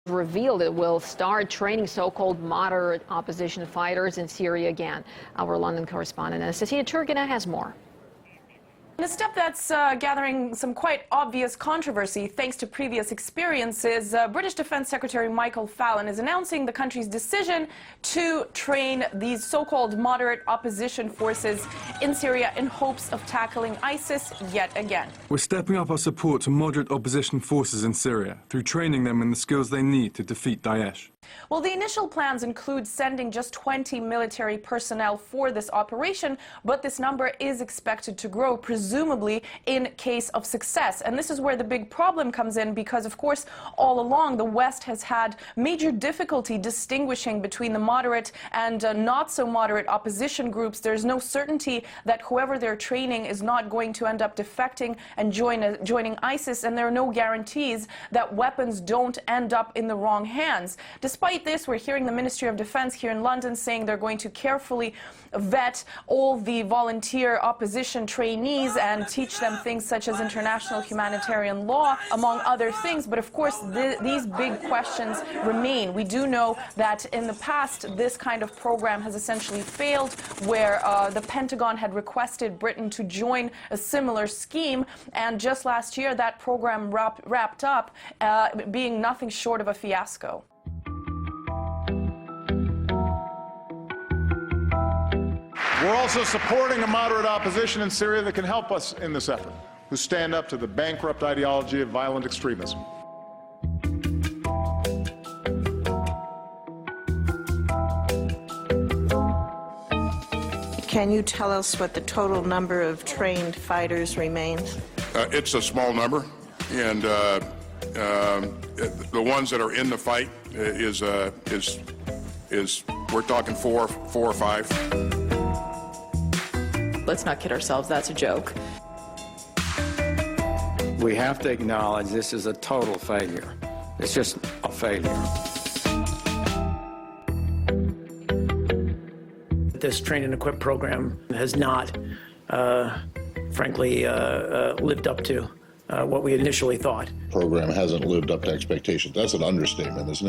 Revealed it will start training so-called moderate opposition fighters in Syria again. Our London correspondent Anastasia Turgina has more. In a step that's gathering some quite obvious controversy thanks to previous experiences, British Defense Secretary Michael Fallon is announcing the country's decision to train these so-called moderate opposition forces in Syria in hopes of tackling ISIS yet again. We're stepping up our support to moderate opposition forces in Syria through training them in the skills they need to defeat Daesh. Well, the initial plans include sending just 20 military personnel for this operation, but this number is expected to grow, presumably in case of success. And this is where the big problem comes in because, of course, all along the West has had major difficulty distinguishing between the moderate and not so moderate opposition groups. There's no certainty that whoever they're training is not going to end up defecting and joining ISIS, and there are no guarantees that weapons don't end up in the wrong hands. Despite this, we're hearing the Ministry of Defense here in London saying they're going to carefully vet all the volunteer opposition trainees and teach them things such as international humanitarian law, among other things. But of course, these big questions remain. We do know that in the past, this kind of program has essentially failed, where the Pentagon had requested Britain to join a similar scheme. And just last year, that program wrapped up being nothing short of a fiasco. We're also supporting a moderate opposition in Syria that can help us in this effort, who stand up to the bankrupt ideology of violent extremism. Can you tell us what the total number of trained fighters remains? It's a small number, and the ones that are in the fight is we're talking four or five. Let's not kid ourselves, that's a joke. We have to acknowledge this is a total failure. It's just a failure. This train and equip program has not, frankly, lived up to what we initially thought. The program hasn't lived up to expectations. That's an understatement, isn't it?